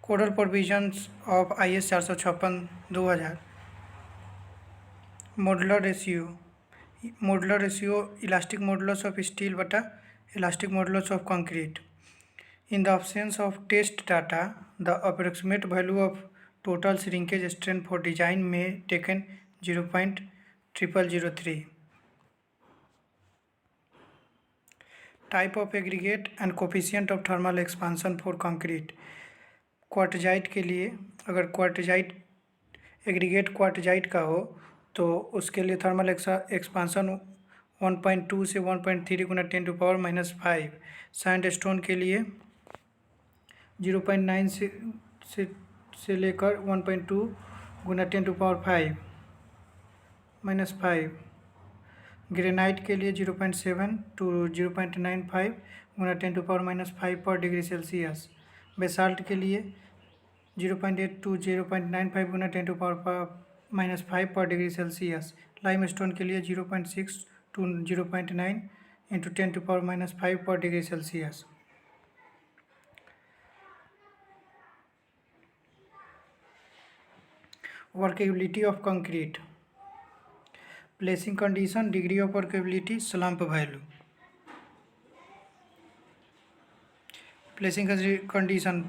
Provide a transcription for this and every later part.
Codal provisions of IS 456/2000। Modular ratio elastic modulus of steel बटा elastic modulus of concrete. In the absence of test data, the approximate value of total shrinkage strength for design may taken 0.0003. Type of aggregate and coefficient of thermal expansion for concrete. Quartzite के लिए अगर quartzite aggregate quartzite का हो तो उसके लिए thermal expansion 1.2 से 1.3 गुना 10⁻⁵। Sandstone के लिए 0.9 से लेकर 1.2 गुना 10⁻⁵। ग्रेनाइट के लिए 0.7 to 0.95 गुना 10⁻⁵ पर डिग्री सेल्सियस। बेसाल्ट के लिए 0.8 to 0.95 गुना 10⁻⁵ पर डिग्री सेल्सियस। लाइमस्टोन के लिए 0.6 to 0.9 इंटू 10⁻⁵ पर degree Celsius. Workability of concrete. Placing condition, degree of workability, slump value. Placing condition,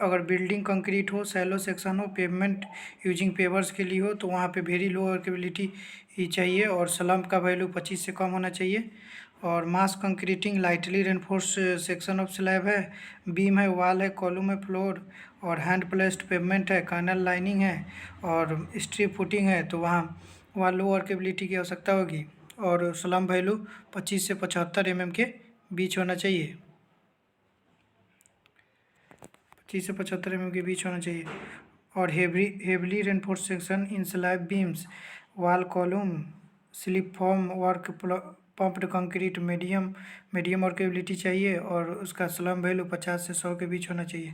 अगर बिल्डिंग कंक्रीट हो, सैलो सेक्शन हो, पेवमेंट यूजिंग पेवर्स के लिए हो तो वहाँ पे वेरी लो वर्केबिलिटी ही चाहिए और स्लम्प का वैल्यू 25 से कम होना चाहिए। और mass concreting lightly reinforce section of slab है, बीम है, वॉल है, कॉलम है, फ्लोर और हैंड प्लेस्ड पेवमेंट है, कर्नल लाइनिंग है और स्ट्रिप फुटिंग है तो वहाँ लो वर्केबिलिटी की आवश्यकता होगी और स्लम्प वैल्यू 25 से 75 mm के बीच होना चाहिए। 25 से 75 mm के बीच होना चाहिए। और heavily reinforce section in slab beams, wall column, slip form work, pumped concrete medium workability चाहिए और उसका स्लम्प वैल्यू 50 से 100 के बीच होना चाहिए।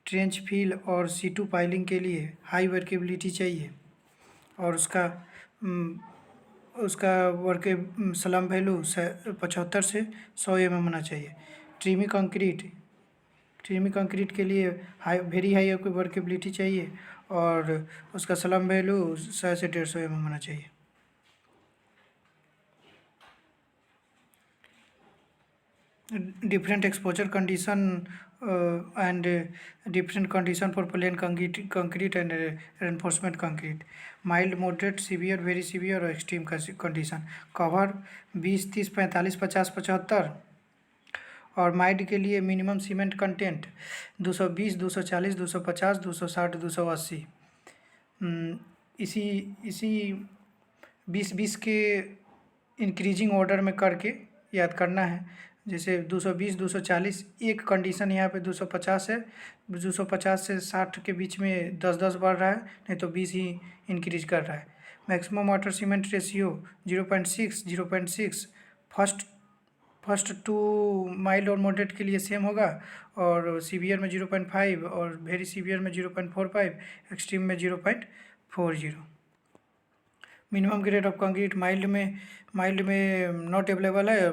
ट्रेंच फिल और C2 पाइलिंग के लिए हाई वर्केबिलिटी चाहिए और उसका स्लम्प वैल्यू 75 से 100 mm होना चाहिए। ट्रीमी कंक्रीट के लिए वेरी हाई वर्केबिलिटी चाहिए और उसका स्लम्प वैल्यू 100 से 150 mm होना चाहिए। Different exposure condition and different condition for plane concrete and reinforcement concrete. Mild, moderate, severe, very severe और एक्सट्रीम कंडीशन। कवर 20, 30, 45, 50, 75 और माइल्ड के लिए मिनिमम सीमेंट कंटेंट 220, 240, 250, 260, 280। इसी 20 के इंक्रीजिंग ऑर्डर में करके याद करना है। जैसे 220, 240, एक कंडीशन यहाँ पे 250 है, 250 से 60 के बीच में 10 बढ़ रहा है, नहीं तो 20 ही इंक्रीज कर रहा है। Maximum water cement ratio 0.6 first to mild और मॉडरेट के लिए सेम होगा और सीवियर में 0.5 और वेरी सीवियर में 0.45, एक्सट्रीम में 0.40। Minimum grade of concrete mild में नॉट अवेलेबल है,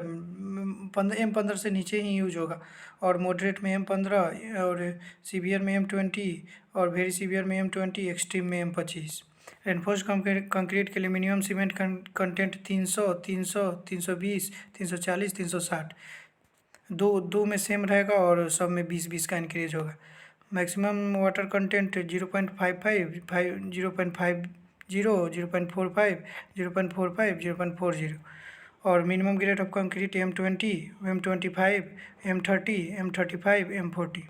M15 से नीचे ही यूज होगा और मॉडरेट में M15 और सीवियर में M20 और वेरी सीवियर में M20, एक्सट्रीम में M25। रेनफोर्स कंक्रीट के लिए मिनिमम सीमेंट कंटेंट 300, 320, 340, 360। दो में सेम रहेगा और सब में 20 का इंक्रीज होगा। मैक्सिमम वाटर कंटेंट 0.55, 0.50, 0.45, 0.45, 0.40 और minimum grade of concrete M20, M25, M30, M35, M40।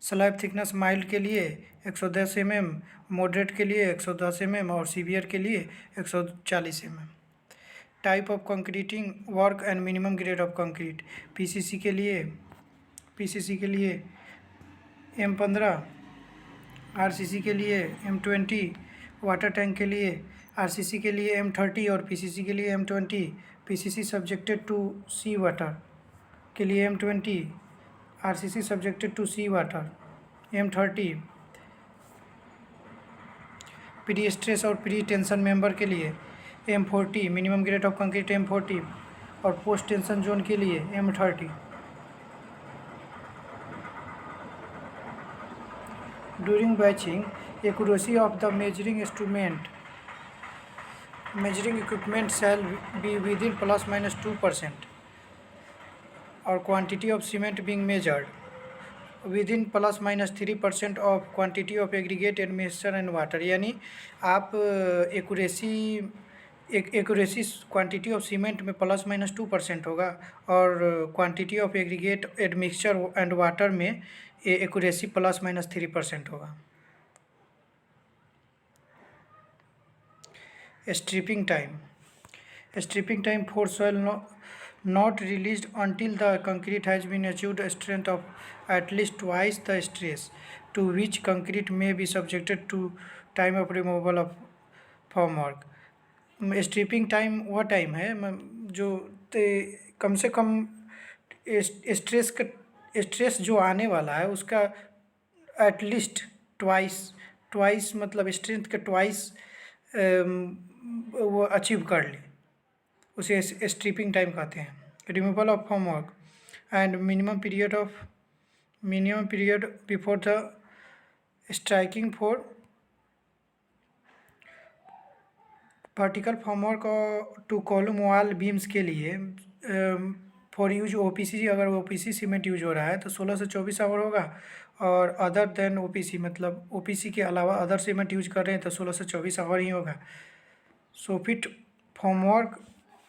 Slab thickness mild के लिए 110 mm, मॉडरेट के लिए 110 mm और सीवियर के लिए 140 mm। Type of concreting work and minimum grade of concrete. PCC के लिए M15, आरसीसी के लिए M20, वाटर टैंक के लिए आरसीसी के लिए M30 और पीसीसी के लिए M20। PCC subjected to sea water के लिए M20, RCC subjected to sea water M30। Pre stress और प्री टेंशन मेंबर के लिए M40, minimum grade of concrete M40 और पोस्ट टेंशन जोन के लिए M30। during batching, accuracy of the measuring equipment shall be within ±2%, or quantity of cement being measured within ±3% of quantity of aggregate and mixture and water. यानी आप accuracy quantity of cement में ±2% होगा और quantity of aggregate admixture and water में accuracy ±3% होगा. Stripping time for soil not released until the concrete has been achieved a strength of at least twice the stress to which concrete may be subjected to time of removal of formwork. Stripping time वह time है जो कम से कम stress जो आने वाला है उसका at least twice मतलब स्ट्रेंथ के ट्वाइस वो अचीव कर ले, उसे स्ट्रिपिंग टाइम कहते हैं. Removal of formwork and minimum period before the striking for vertical formwork to column wall beams के लिए फॉर यूज ओपीसी. अगर ओपीसी सीमेंट यूज हो रहा है तो 16 से 24 आवर होगा, और अदर देन ओपीसी मतलब ओपीसी के अलावा अदर सीमेंट यूज कर रहे हैं तो 16 से 24 आवर ही होगा. Soffit formwork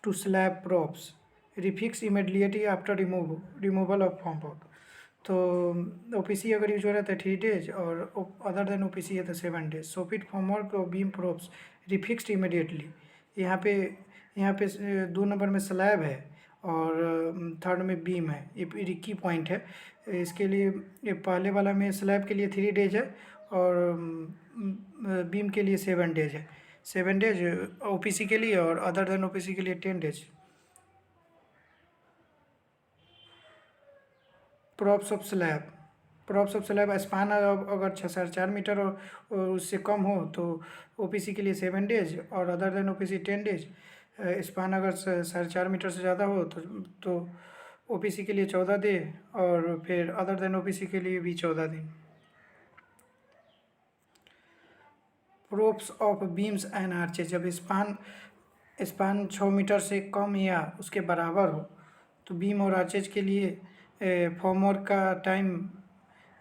to slab props refix immediately after removal of formwork. तो ओपीसी अगर यूज हो रहा है तो 3 days और अदर देन ओपीसी है तो 7 days. सोफिट फॉर्मवर्क और बीम प्रोप्स रिफिक्स्ड इमीडिएटली. यहाँ पे 2 नंबर में स्लैब है और 3rd में बीम है. ये की पॉइंट है. इसके लिए ये पहले वाला में स्लैब के लिए 3 days है और बीम के लिए 7 days है. 7 days ओपीसी के लिए और अदर देन ओपीसी के लिए 10 days. Props of slab span अगर 4.5 मीटर और उससे कम हो तो ओपीसी के लिए 7 days और other than OPC 10 days. Span अगर 4.5 मीटर से ज़्यादा हो तो ओपीसी के लिए 14 दिन और फिर अदर देन ओपीसी के लिए भी 14 दिन. Props of beams and arches. जब स्पान 6 मीटर से कम या उसके बराबर हो तो बीम और आर्चेज के लिए फॉर्मवर्क का टाइम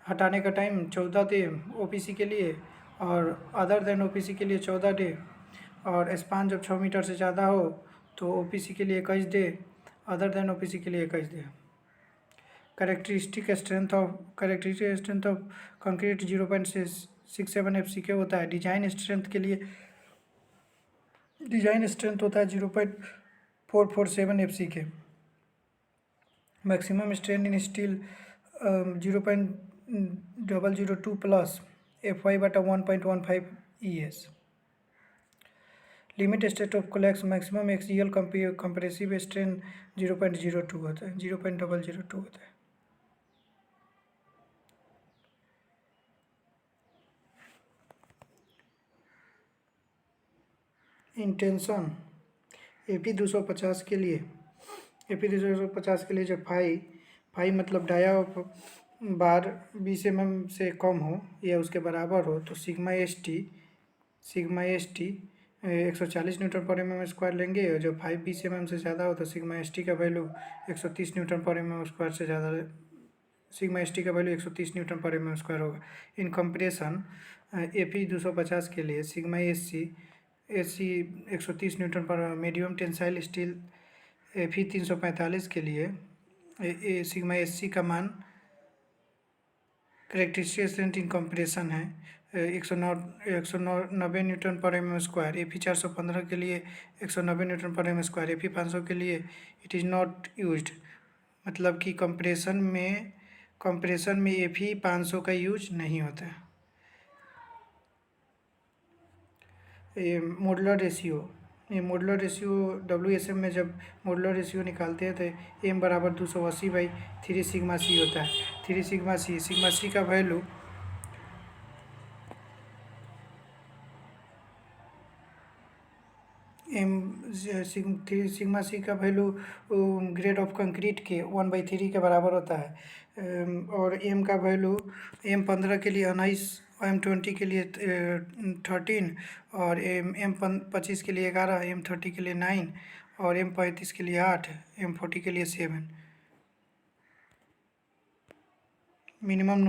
हटाने का टाइम 14 दिन ओपीसी के लिए और अदर देन ओपीसी के लिए 14 डे, और स्पान जब 6 मीटर से ज़्यादा हो तो ओपीसी के लिए 21 डे, अदर देन ओपीसी के लिए 21 day. Characteristic strength of concrete 0.67 FCK होता है. डिजाइन स्ट्रेंथ होता है 0.447 FCK. Maximum strength in steel 0.002 plus FY/1.15 ES. Limit state of collapse maximum axial compressive strain 0.02 होता है. इंटेंशन AP 250 के लिए जब फाई मतलब डाया ऑफ बार 20 mm से कम हो या उसके बराबर हो तो सिग्मा एस टी 140 न्यूटन पर mm² लेंगे, और जब 20 mm से ज़्यादा हो तो सिग्मा एस टी का वैल्यू 130 न्यूटन पर mm² से ज़्यादा सिग्मा एस टी का वैल्यू 130 न्यूटन पर mm² होगा. इन कंप्रेशन AP 250 के लिए सिग्मा एस सी 130 न्यूटन पर. मीडियम टेंसाइल स्टील FE 345 के लिए सिग्मा एस सी का मान करेक्टरिस्टिक स्ट्रेंथ इन कंप्रेशन है 190 न्यूटन पर mm². FE 415 के लिए 190 न्यूटन पर mm². FE 500 के लिए इट इज़ नॉट यूज्ड, मतलब कि कंप्रेशन में FE 500 का यूज नहीं होता है. ये मॉडुलर रेशियो WSM में जब मॉडुलर रेशियो निकालते हैं तो M बराबर 280/3 सिग्मा C होता है. 3 सिग्मा C का वैल्यू सिग्मा C का वैल्यू ग्रेड ऑफ कंक्रीट के 1/3 के बराबर होता है. और M का वैल्यू M15 के लिए M20 के लिए 13 और M25 के लिए 11, M30 के लिए 9 और M35 के लिए 8, M40 के लिए 7। Minimum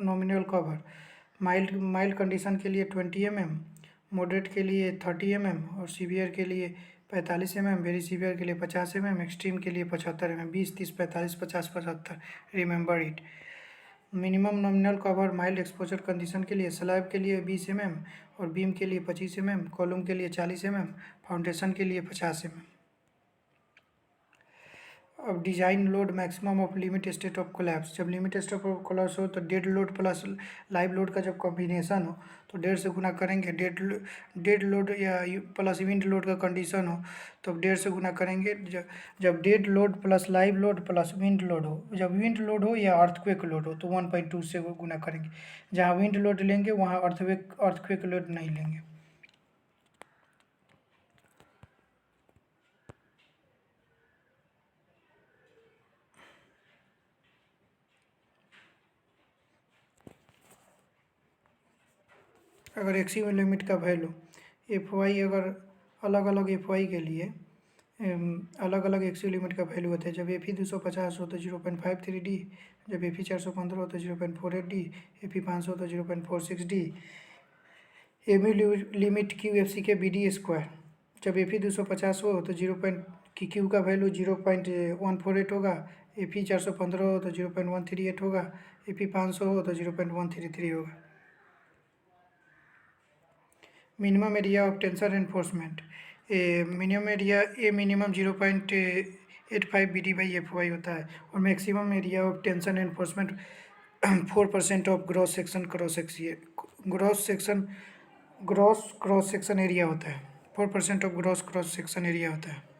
nominal cover mild condition के लिए 20 mm, मॉडरेट के लिए 30 mm और सीवियर के लिए 45 mm, वेरी सीवियर के लिए 50 mm, एक्सट्रीम के लिए 75 mm। 20, 30, 45, 50, 75, remember it. Minimum nominal cover mild exposure condition के लिए स्लैब के लिए 20 mm और बीम के लिए 25 mm, कॉलम के लिए 40 mm, फाउंडेशन के लिए 50 mm। अब design load maximum of limit state of collapse. जब लिमिट स्टेट ऑफ कोलैप्स हो तो dead load plus live load का जब कॉम्बिनेशन हो तो 1.5 से गुना करेंगे। डेड लोड या प्लस विंड लोड का कंडीशन हो तो 1.5 से गुना करेंगे। जब dead load plus live load plus wind load हो, जब विंड लोड हो या अर्थक्वेक लोड हो तो 1.2 से गुना करेंगे। जहाँ विंड लोड लेंगे वहाँ अर्थक्वेक लोड नहीं लेंगे। अगर एक्सी लिमिट का वैल्यू FY अगर अलग अलग FY के लिए अलग अलग एक्सी लिमिट का वैल्यू होता है। जब FE 250 हो तो 0.53 D, जब FE 415 हो तो 0.48 D, FE 500 हो तो 0.46 D। एमयू लिमिट QFC के BD स्क्वायर। जब FE 250 हो तो Q का वैल्यू 0.148 होगा, FE 415 हो तो 0.138 होगा, FE 500 हो तो 0.133 होगा। Minimum area of tension enforcement minimum 0.85 BD/FY होता है और maximum area of tension enforcement 4% of gross cross section area होता है। 4% ऑफ ग्रॉस सेक्शन एरिया होता है।